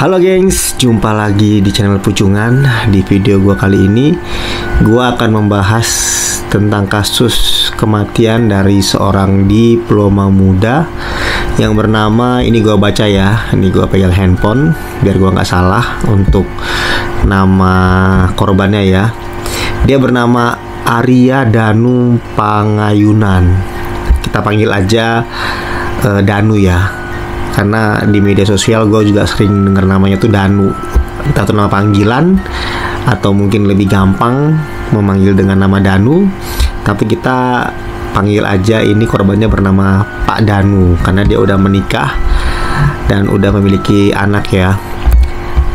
Halo gengs, jumpa lagi di channel Pucungan. Di video gua kali ini gua akan membahas tentang kasus kematian dari seorang diploma muda yang bernama, ini gua baca ya, ini gua pegang handphone biar gua nggak salah untuk nama korbannya ya. Dia bernama Arya Danu Pangayunan. Kita panggil aja Danu ya, karena di media sosial gue juga sering dengar namanya tuh Danu, entah itu nama panggilan atau mungkin lebih gampang memanggil dengan nama Danu, tapi kita panggil aja ini korbannya bernama Pak Danu karena dia udah menikah dan udah memiliki anak ya.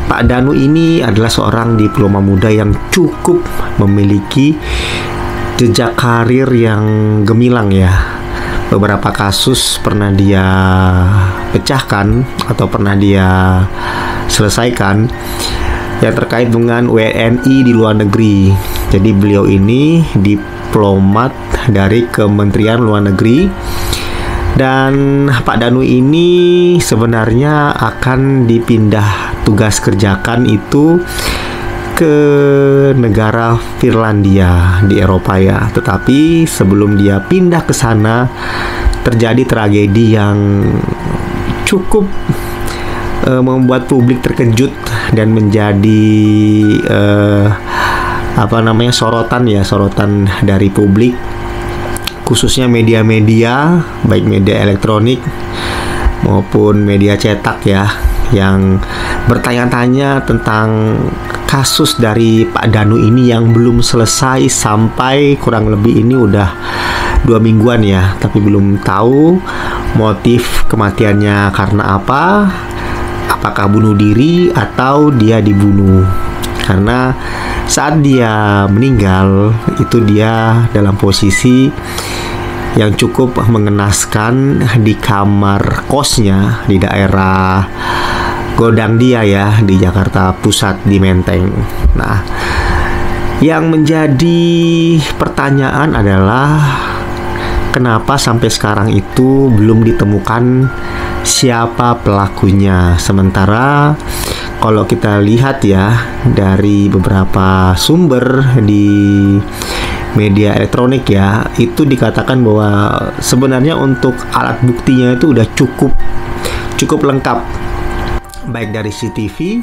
Pak Danu ini adalah seorang diploma muda yang cukup memiliki jejak karir yang gemilang ya. Beberapa kasus pernah dia pecahkan atau pernah dia selesaikan yang terkait dengan WNI di luar negeri. Jadi beliau ini diplomat dari Kementerian Luar Negeri, dan Pak Danu ini sebenarnya akan dipindah tugas kerjakan itu ke negara Finlandia di Eropa ya. Tetapi sebelum dia pindah ke sana terjadi tragedi yang cukup membuat publik terkejut dan menjadi sorotan dari publik, khususnya media-media baik media elektronik maupun media cetak ya, yang bertanya-tanya tentang kasus dari Pak Danu ini yang belum selesai sampai kurang lebih ini udah 2 mingguan ya, tapi belum tahu motif kematiannya karena apa, apakah bunuh diri atau dia dibunuh. Karena saat dia meninggal itu dia dalam posisi yang cukup mengenaskan di kamar kosnya di daerah Godang Dia ya, di Jakarta Pusat di Menteng. Nah, yang menjadi pertanyaan adalah kenapa sampai sekarang itu belum ditemukan siapa pelakunya. Sementara kalau kita lihat ya dari beberapa sumber di media elektronik ya, itu dikatakan bahwa sebenarnya untuk alat buktinya itu udah cukup lengkap, baik dari CCTV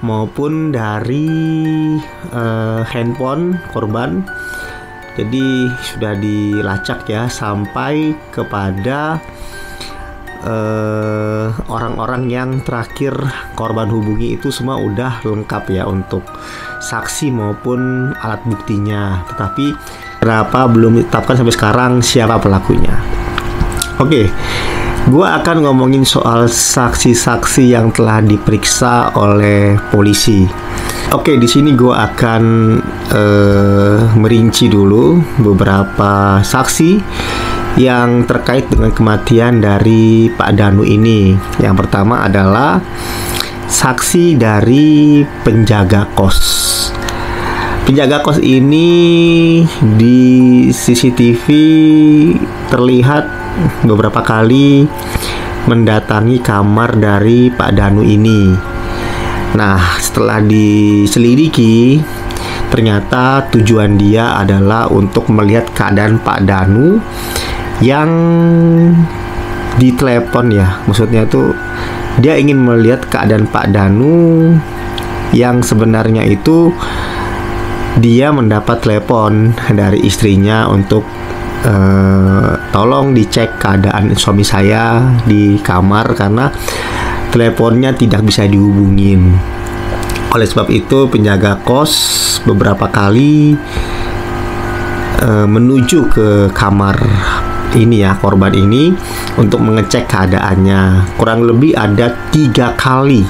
maupun dari handphone korban. Jadi sudah dilacak ya sampai kepada orang-orang yang terakhir korban hubungi, itu semua udah lengkap ya untuk saksi maupun alat buktinya. Tetapi kenapa belum ditetapkan sampai sekarang siapa pelakunya? Oke. Gua akan ngomongin soal saksi-saksi yang telah diperiksa oleh polisi. Oke, di sini gua akan merinci dulu beberapa saksi yang terkait dengan kematian dari Pak Danu ini. Yang pertama adalah saksi dari penjaga kos. Penjaga kos ini di CCTV terlihat beberapa kali mendatangi kamar dari Pak Danu ini. Nah, setelah diselidiki, ternyata tujuan dia adalah untuk melihat keadaan Pak Danu yang ditelepon ya. Maksudnya tuh dia ingin melihat keadaan Pak Danu yang sebenarnya itu dia mendapat telepon dari istrinya untuk tolong dicek keadaan suami saya di kamar karena teleponnya tidak bisa dihubungin. Oleh sebab itu penjaga kos beberapa kali menuju ke kamar ini ya, korban ini untuk mengecek keadaannya. Kurang lebih ada 3 kali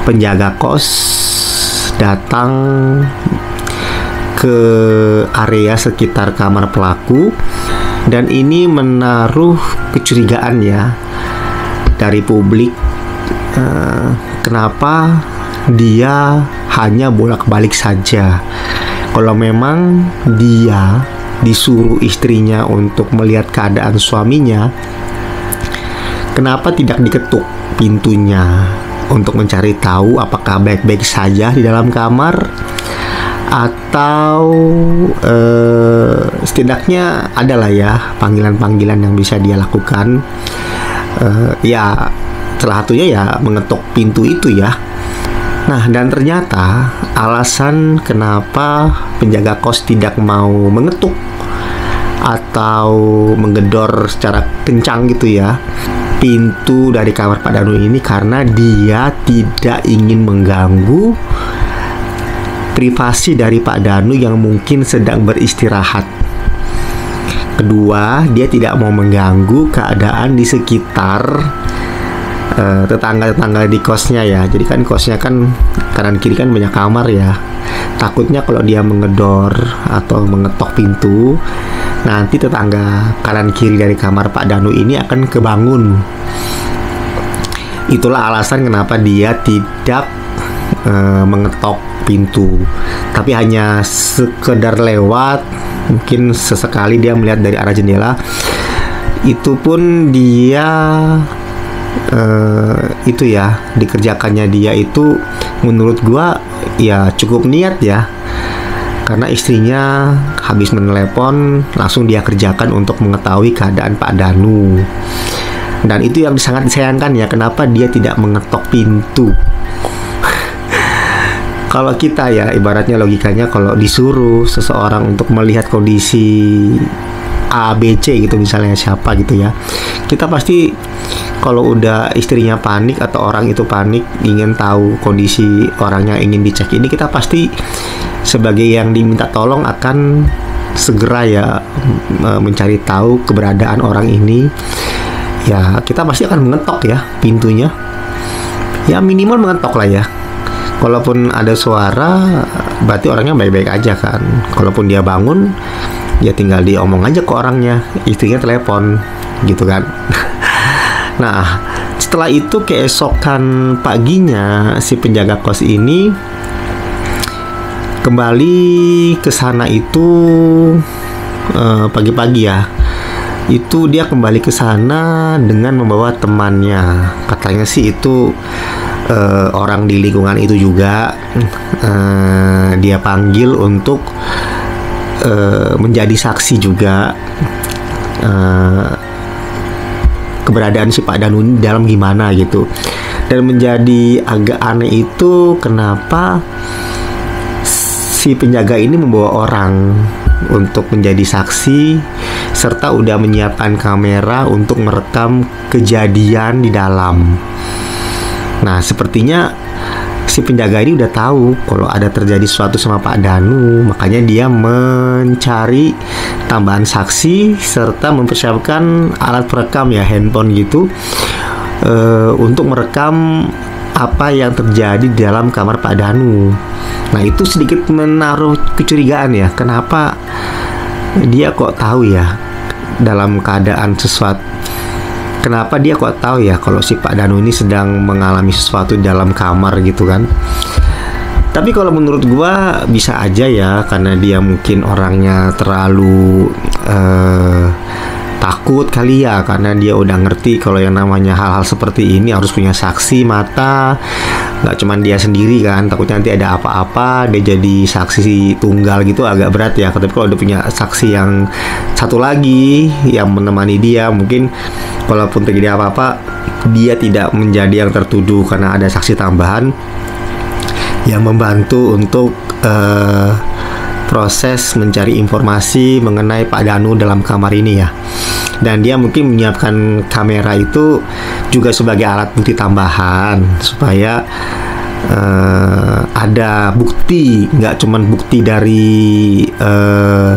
penjaga kos datang ke area sekitar kamar pelaku, dan ini menaruh kecurigaan ya dari publik. Kenapa dia hanya bolak-balik saja? Kalau memang dia disuruh istrinya untuk melihat keadaan suaminya, kenapa tidak diketuk pintunya untuk mencari tahu apakah baik-baik saja di dalam kamar, atau setidaknya adalah ya panggilan-panggilan yang bisa dia lakukan. Ya salah satunya ya mengetuk pintu itu ya. Nah, dan ternyata alasan kenapa penjaga kos tidak mau mengetuk atau menggedor secara kencang gitu ya pintu dari kamar Pak Danu ini, karena dia tidak ingin mengganggu privasi dari Pak Danu yang mungkin sedang beristirahat. Kedua, dia tidak mau mengganggu keadaan di sekitar tetangga-tetangga di kosnya ya. Jadi kan kosnya kan kanan kiri kan banyak kamar ya. Takutnya kalau dia menggedor atau mengetok pintu, nanti tetangga kanan kiri dari kamar Pak Danu ini akan kebangun. Itulah alasan kenapa dia tidak mengetok pintu, tapi hanya sekedar lewat, mungkin sesekali dia melihat dari arah jendela. Itu pun dia itu ya, dikerjakannya dia itu menurut gua ya cukup niat ya, karena istrinya habis menelepon langsung dia kerjakan untuk mengetahui keadaan Pak Danu. Dan itu yang sangat disayangkan ya, kenapa dia tidak mengetok pintu. Kalau kita ya, ibaratnya logikanya kalau disuruh seseorang untuk melihat kondisi A, B, C gitu misalnya, siapa gitu ya, kita pasti kalau udah istrinya panik atau orang itu panik ingin tahu kondisi orangnya ingin dicek ini, kita pasti sebagai yang diminta tolong akan segera ya mencari tahu keberadaan orang ini. Ya kita pasti akan mengetok ya pintunya, ya minimal mengetok lah ya. Kalaupun ada suara, berarti orangnya baik-baik aja kan. Kalaupun dia bangun, ya tinggal diomong aja ke orangnya, istrinya telepon, gitu kan. Nah, setelah itu keesokan paginya si penjaga kos ini kembali ke sana itu pagi-pagi ya. Itu dia kembali ke sana dengan membawa temannya. Katanya sih itu orang di lingkungan itu juga dia panggil untuk menjadi saksi juga keberadaan si Pak Danu ini dalam gimana gitu. Dan menjadi agak aneh itu kenapa si penjaga ini membawa orang untuk menjadi saksi serta udah menyiapkan kamera untuk merekam kejadian di dalam. Nah, sepertinya si penjaga ini udah tahu kalau ada terjadi sesuatu sama Pak Danu, makanya dia mencari tambahan saksi serta mempersiapkan alat perekam ya, handphone gitu, untuk merekam apa yang terjadi di dalam kamar Pak Danu. Nah, itu sedikit menaruh kecurigaan ya, kenapa dia kok tahu ya dalam keadaan sesuatu. Kenapa dia kok tahu ya kalau si Pak Danu ini sedang mengalami sesuatu di dalam kamar gitu kan. Tapi kalau menurut gua bisa aja ya, karena dia mungkin orangnya terlalu takut kali ya, karena dia udah ngerti kalau yang namanya hal-hal seperti ini harus punya saksi mata. Nggak cuman dia sendiri kan, takutnya nanti ada apa-apa dia jadi saksi tunggal gitu agak berat ya. Tapi kalau udah punya saksi yang satu lagi yang menemani dia, mungkin walaupun terjadi apa-apa dia tidak menjadi yang tertuduh karena ada saksi tambahan yang membantu untuk proses mencari informasi mengenai Pak Danu dalam kamar ini ya. Dan dia mungkin menyiapkan kamera itu juga sebagai alat bukti tambahan supaya ada bukti, nggak cuman bukti dari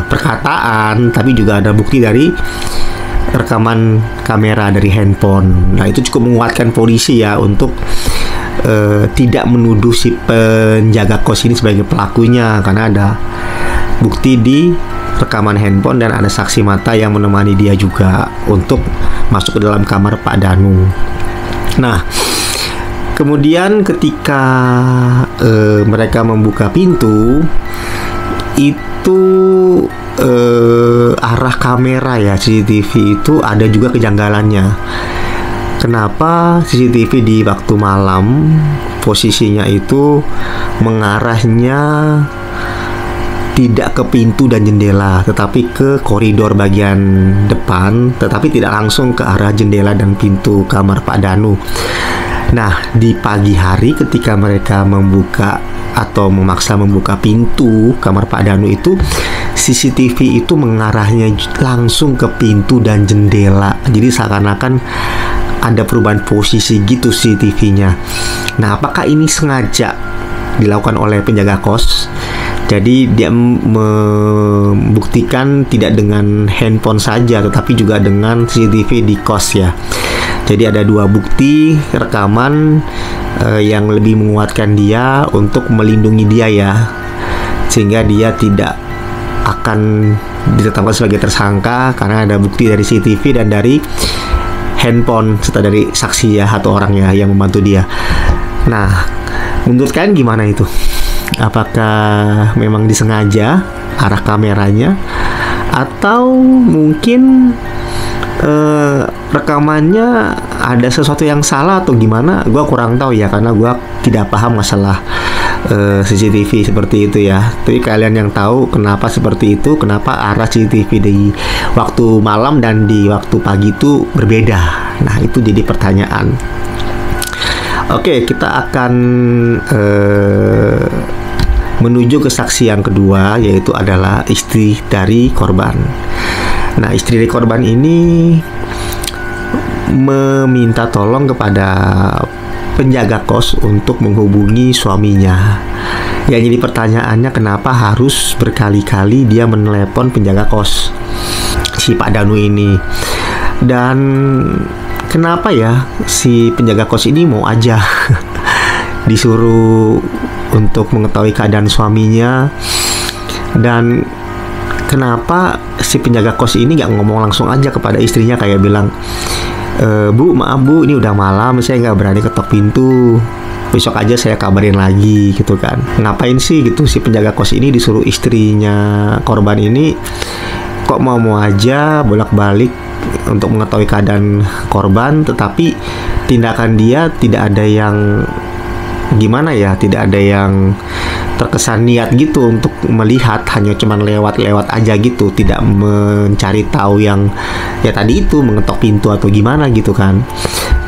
perkataan, tapi juga ada bukti dari rekaman kamera dari handphone. Nah, itu cukup menguatkan polisi ya untuk tidak menuduh si penjaga kos ini sebagai pelakunya, karena ada bukti di rekaman handphone dan ada saksi mata yang menemani dia juga untuk masuk ke dalam kamar Pak Danu. Nah, kemudian ketika mereka membuka pintu itu arah kamera ya CCTV itu ada juga kejanggalannya. kenapa CCTV di waktu malam posisinya itu mengarahnya tidak ke pintu dan jendela, tetapi ke koridor bagian depan, tetapi tidak langsung ke arah jendela dan pintu kamar Pak Danu. Nah, di pagi hari ketika mereka membuka atau memaksa membuka pintu kamar Pak Danu itu, CCTV itu mengarahnya langsung ke pintu dan jendela. Jadi seakan-akan ada perubahan posisi gitu CCTV-nya. Nah, apakah ini sengaja dilakukan oleh penjaga kos? Jadi dia membuktikan tidak dengan handphone saja, tetapi juga dengan CCTV di kos ya. Jadi ada dua bukti rekaman yang lebih menguatkan dia untuk melindungi dia ya, sehingga dia tidak akan ditetapkan sebagai tersangka karena ada bukti dari CCTV dan dari handphone serta dari saksi ya atau orang ya yang membantu dia. Nah, menurut kalian gimana itu? Apakah memang disengaja arah kameranya, atau mungkin rekamannya ada sesuatu yang salah atau gimana? Gua kurang tahu ya, karena gua tidak paham masalah CCTV seperti itu ya. Tapi kalian yang tahu kenapa seperti itu, kenapa arah CCTV di waktu malam dan di waktu pagi itu berbeda. Nah, itu jadi pertanyaan. Oke, kita akan menuju ke saksi yang kedua, yaitu adalah istri dari korban. Nah, istri dari korban ini meminta tolong kepada penjaga kos untuk menghubungi suaminya. Ya, jadi pertanyaannya kenapa harus berkali-kali dia menelepon penjaga kos si Pak Danu ini. Dan kenapa ya si penjaga kos ini mau aja disuruh untuk mengetahui keadaan suaminya, dan kenapa si penjaga kos ini nggak ngomong langsung aja kepada istrinya kayak bilang, Bu, maaf Bu, ini udah malam, saya nggak berani ketok pintu, besok aja saya kabarin lagi gitu kan. Ngapain sih gitu si penjaga kos ini disuruh istrinya korban ini kok mau aja bolak-balik untuk mengetahui keadaan korban, tetapi tindakan dia tidak ada yang gimana ya, tidak ada yang terkesan niat gitu untuk melihat, hanya cuman lewat-lewat aja gitu, tidak mencari tahu yang ya tadi itu mengetok pintu atau gimana gitu kan.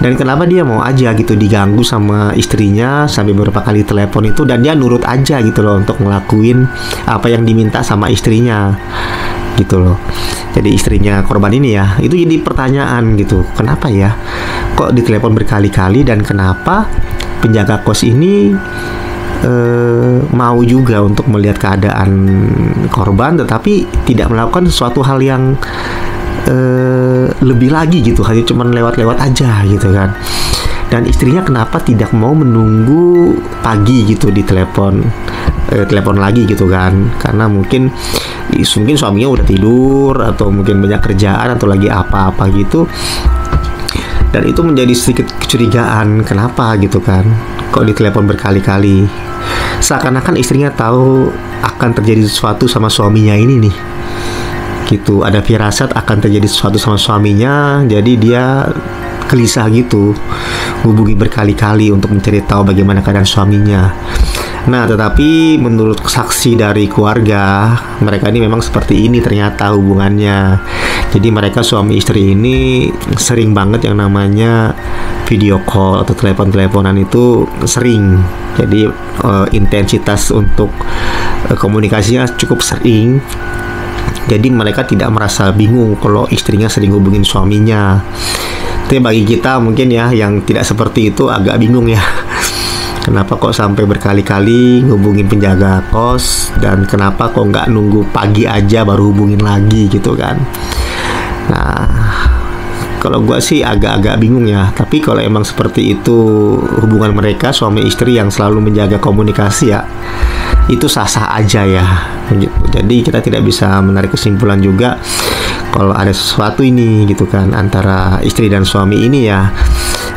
Dan kenapa dia mau aja gitu diganggu sama istrinya sampai beberapa kali telepon itu, dan dia nurut aja gitu loh untuk ngelakuin apa yang diminta sama istrinya gitu loh. Jadi istrinya korban ini ya, itu jadi pertanyaan gitu, kenapa ya kok ditelepon berkali-kali, dan kenapa penjaga kos ini mau juga untuk melihat keadaan korban tetapi tidak melakukan sesuatu hal yang lebih lagi gitu, hanya cuma lewat-lewat aja gitu kan. Dan istrinya kenapa tidak mau menunggu pagi gitu di telepon lagi gitu kan, karena mungkin suaminya udah tidur atau mungkin banyak kerjaan atau lagi apa-apa gitu. Dan itu menjadi sedikit kecurigaan, kenapa gitu kan, kok ditelepon berkali-kali, seakan-akan istrinya tahu akan terjadi sesuatu sama suaminya ini nih gitu, ada firasat akan terjadi sesuatu sama suaminya, jadi dia gelisah gitu hubungi berkali-kali untuk mencari tahu bagaimana keadaan suaminya. Nah, tetapi menurut saksi dari keluarga, mereka ini memang seperti ini ternyata hubungannya. Jadi mereka suami istri ini sering banget yang namanya video call atau telepon-teleponan itu sering. Jadi intensitas untuk komunikasinya cukup sering. Jadi mereka tidak merasa bingung kalau istrinya sering hubungin suaminya. Tapi bagi kita mungkin ya yang tidak seperti itu agak bingung ya. Kenapa kok sampai berkali-kali ngubungin penjaga kos, dan kenapa kok nggak nunggu pagi aja baru hubungin lagi gitu kan. Nah, kalau gue sih agak-agak bingung ya. Tapi kalau emang seperti itu hubungan mereka suami istri yang selalu menjaga komunikasi ya, itu sah-sah aja ya gitu. Jadi kita tidak bisa menarik kesimpulan juga kalau ada sesuatu ini gitu kan antara istri dan suami ini ya.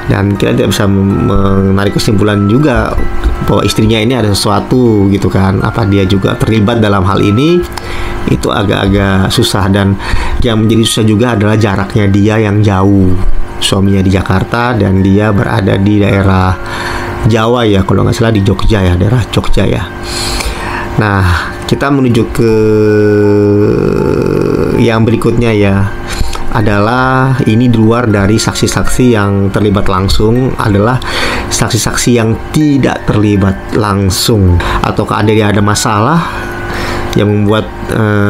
Dan kita tidak bisa menarik kesimpulan juga bahwa istrinya ini ada sesuatu gitu kan, apa dia juga terlibat dalam hal ini, itu agak-agak susah. Dan yang menjadi susah juga adalah jaraknya dia yang jauh suaminya di Jakarta dan dia berada di daerah Jawa ya, kalau nggak salah di Jogja ya, daerah Jogja ya. Nah, kita menuju ke yang berikutnya ya, adalah ini di luar dari saksi-saksi yang terlibat langsung, adalah saksi-saksi yang tidak terlibat langsung, ataukah ada masalah yang membuat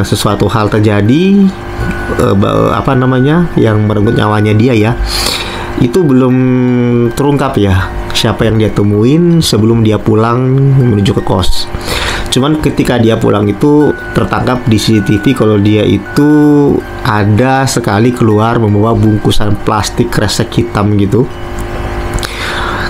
sesuatu hal terjadi, yang merenggut nyawanya dia ya, itu belum terungkap ya siapa yang dia temuin sebelum dia pulang menuju ke kos. Cuman ketika dia pulang itu tertangkap di CCTV kalau dia itu ada sekali keluar membawa bungkusan plastik kresek hitam gitu.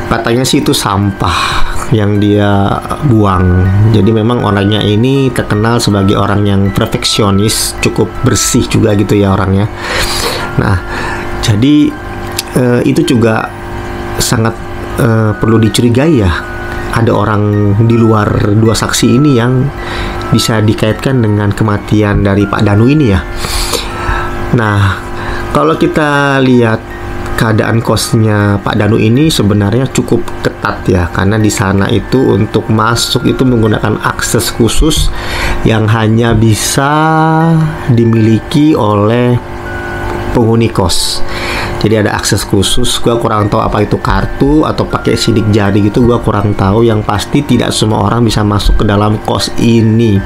Katanya sih itu sampah yang dia buang. Jadi memang orangnya ini terkenal sebagai orang yang perfeksionis, cukup bersih juga gitu ya orangnya. Nah, jadi itu juga sangat perlu dicurigai ya. Ada orang di luar dua saksi ini yang bisa dikaitkan dengan kematian dari Pak Danu ini ya. Nah, kalau kita lihat keadaan kosnya Pak Danu ini sebenarnya cukup ketat ya, karena di sana itu untuk masuk itu menggunakan akses khusus yang hanya bisa dimiliki oleh penghuni kos. Jadi ada akses khusus, gua kurang tahu apa itu kartu atau pakai sidik jari gitu, gua kurang tahu. Yang pasti tidak semua orang bisa masuk ke dalam kos ini.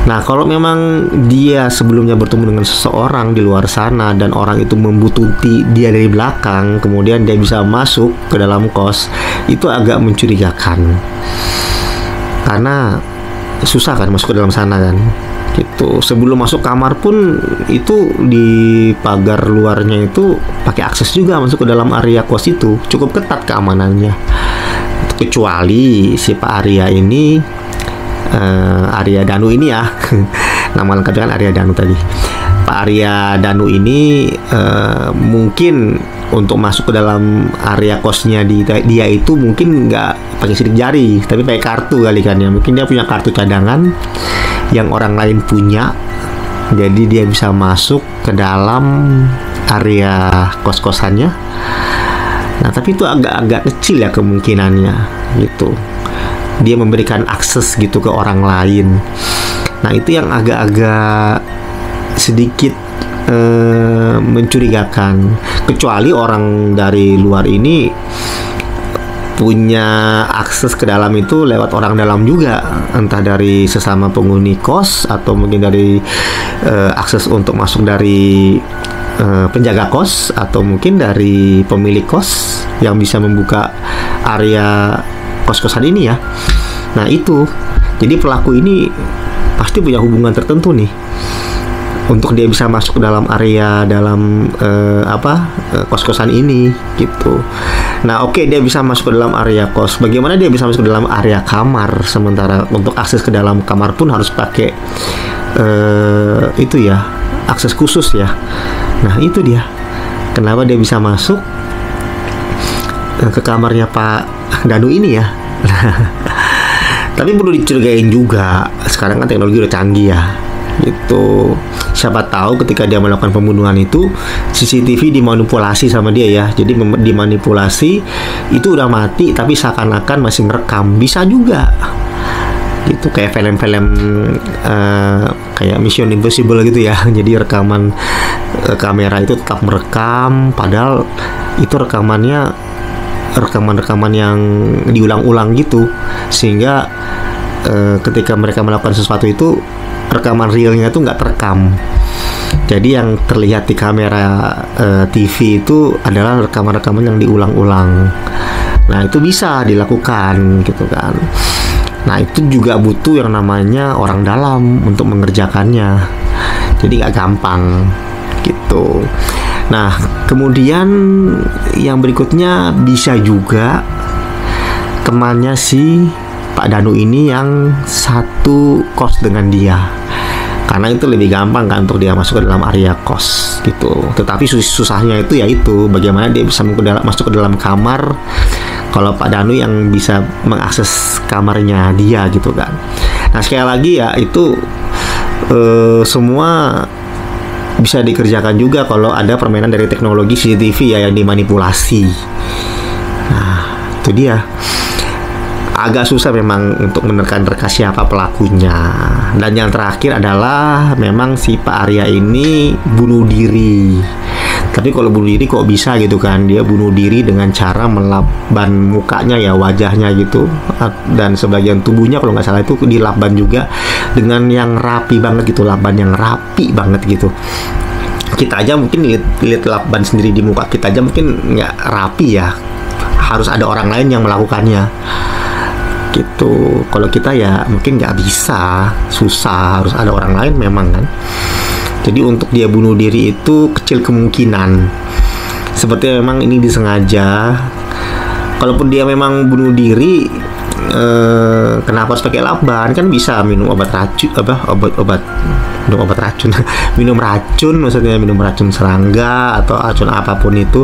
Nah, kalau memang dia sebelumnya bertemu dengan seseorang di luar sana dan orang itu membuntuti dia dari belakang, kemudian dia bisa masuk ke dalam kos, itu agak mencurigakan. Karena susah kan masuk ke dalam sana kan. Gitu. Sebelum masuk kamar pun itu di pagar luarnya itu pakai akses juga masuk ke dalam area kos itu, cukup ketat keamanannya. Kecuali si Pak Arya ini, Arya Danu ini ya, nama lengkapnya kan Arya Danu tadi. Pak Arya Danu ini mungkin untuk masuk ke dalam area kosnya dia itu mungkin nggak pakai sidik jari, tapi pakai kartu kali kan ya. Mungkin dia punya kartu cadangan yang orang lain punya, jadi dia bisa masuk ke dalam area kos-kosannya. Nah, tapi itu agak kecil ya kemungkinannya gitu. Dia memberikan akses gitu ke orang lain. Nah, itu yang agak-agak sedikit mencurigakan. Kecuali orang dari luar ini punya akses ke dalam itu lewat orang dalam juga, entah dari sesama penghuni kos atau mungkin dari akses untuk masuk dari penjaga kos atau mungkin dari pemilik kos yang bisa membuka area kos-kosan ini ya. Nah, itu jadi pelaku ini pasti punya hubungan tertentu nih untuk dia bisa masuk ke dalam area kos-kosan ini gitu. Nah, oke, dia bisa masuk ke dalam area kos. Bagaimana dia bisa masuk ke dalam area kamar? Sementara untuk akses ke dalam kamar pun harus pakai itu ya, akses khusus ya. Nah, itu dia. Kenapa dia bisa masuk ke kamarnya Pak Danu ini ya? Tapi perlu dicurigain juga. Sekarang kan teknologi udah canggih ya. Gitu. Siapa tahu ketika dia melakukan pembunuhan itu CCTV dimanipulasi sama dia ya. Jadi dimanipulasi itu udah mati tapi seakan-akan masih ngerekam. Bisa juga. Gitu kayak film-film kayak Mission Impossible gitu ya. Jadi rekaman kamera itu tetap merekam padahal itu rekaman yang diulang-ulang gitu. Sehingga ketika mereka melakukan sesuatu itu rekaman realnya itu nggak terekam. Jadi yang terlihat di kamera TV itu adalah rekaman-rekaman yang diulang-ulang. Nah, itu bisa dilakukan gitu kan. Nah, itu juga butuh yang namanya orang dalam untuk mengerjakannya. Jadi nggak gampang gitu. Nah, kemudian yang berikutnya bisa juga temannya si Pak Danu ini yang satu kos dengan dia. Karena itu lebih gampang kan untuk dia masuk ke dalam area kos gitu. Tetapi susahnya itu yaitu bagaimana dia bisa masuk ke dalam kamar kalau Pak Danu yang bisa mengakses kamarnya dia gitu kan. Nah, sekali lagi ya itu semua bisa dikerjakan juga kalau ada permainan dari teknologi CCTV ya yang dimanipulasi. Nah, itu dia. Agak susah memang untuk menerka siapa pelakunya. Dan yang terakhir adalah memang si Pak Arya ini bunuh diri. Tapi kalau bunuh diri kok bisa gitu kan? Dia bunuh diri dengan cara melaban mukanya ya, wajahnya gitu, dan sebagian tubuhnya kalau nggak salah itu dilaban juga dengan yang rapi banget gitu, laban yang rapi banget gitu. Kita aja mungkin lihat laban sendiri di muka kita aja mungkin nggak rapi ya, harus ada orang lain yang melakukannya gitu. Kalau kita ya mungkin nggak bisa, susah, harus ada orang lain memang kan. Jadi untuk dia bunuh diri itu kecil kemungkinan. Sepertinya memang ini disengaja. Kalaupun dia memang bunuh diri, kenapa harus pakai laban? Kan bisa minum obat racun, minum obat racun, minum racun, maksudnya minum racun serangga atau racun apapun itu,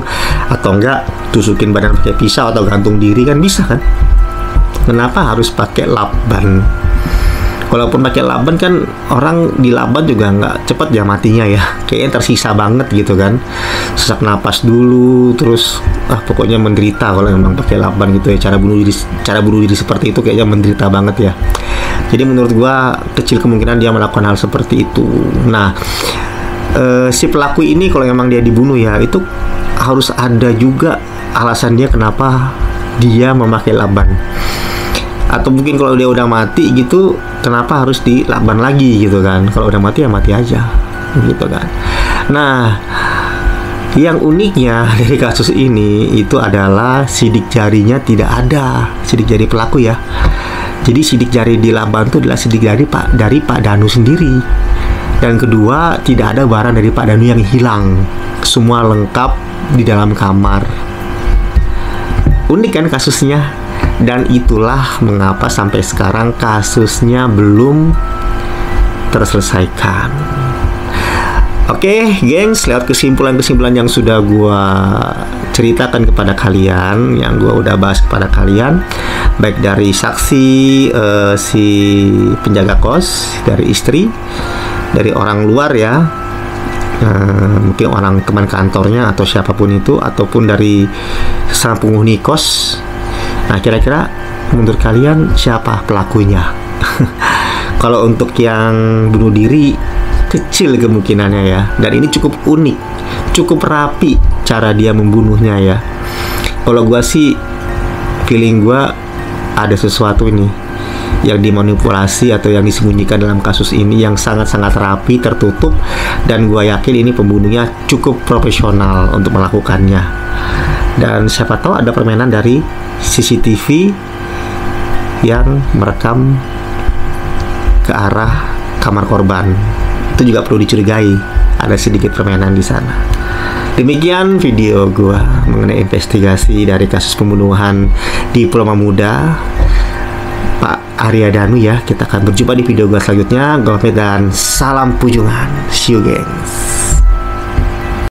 atau enggak tusukin badan pakai pisau atau gantung diri kan bisa kan? Kenapa harus pakai laban? Kalaupun pakai laban kan orang di laban juga nggak cepat ya matinya ya, kayaknya tersisa banget gitu kan, sesak napas dulu, terus pokoknya menderita kalau memang pakai laban gitu ya. Cara bunuh diri seperti itu kayaknya menderita banget ya. Jadi menurut gua kecil kemungkinan dia melakukan hal seperti itu. Nah, si pelaku ini kalau memang dia dibunuh ya, itu harus ada juga alasan dia kenapa dia memakai laban. Atau mungkin kalau dia udah mati gitu, kenapa harus dilaban lagi gitu kan? Kalau udah mati ya mati aja gitu kan. Nah, yang uniknya dari kasus ini itu adalah sidik jarinya tidak ada, sidik jari pelaku ya. Jadi sidik jari di laban itu adalah sidik jari dari Pak Danu sendiri. Dan kedua, tidak ada barang dari Pak Danu yang hilang, semua lengkap di dalam kamar. Unik kan kasusnya? Dan itulah mengapa sampai sekarang kasusnya belum terselesaikan. Oke, gengs, lewat kesimpulan-kesimpulan yang sudah gua ceritakan kepada kalian, yang gua udah bahas kepada kalian, baik dari saksi si penjaga kos, dari istri, dari orang luar ya, mungkin orang teman kantornya atau siapapun itu, ataupun dari sang penghuni kos. Nah, kira-kira menurut kalian siapa pelakunya? Kalau untuk yang bunuh diri, kecil kemungkinannya ya. Dan ini cukup unik, cukup rapi cara dia membunuhnya ya. Kalau gua sih, feeling gua ada sesuatu ini yang dimanipulasi atau yang disembunyikan dalam kasus ini, yang sangat-sangat rapi, tertutup, dan gua yakin ini pembunuhnya cukup profesional untuk melakukannya. Dan siapa tahu ada permainan dari CCTV yang merekam ke arah kamar korban. Itu juga perlu dicurigai, ada sedikit permainan di sana. Demikian video gua mengenai investigasi dari kasus pembunuhan di Pulau Mamuda Pak Arya Danu ya. Kita akan berjumpa di video gua selanjutnya. Gua pamit dan salam Pujungan. See you, gengs.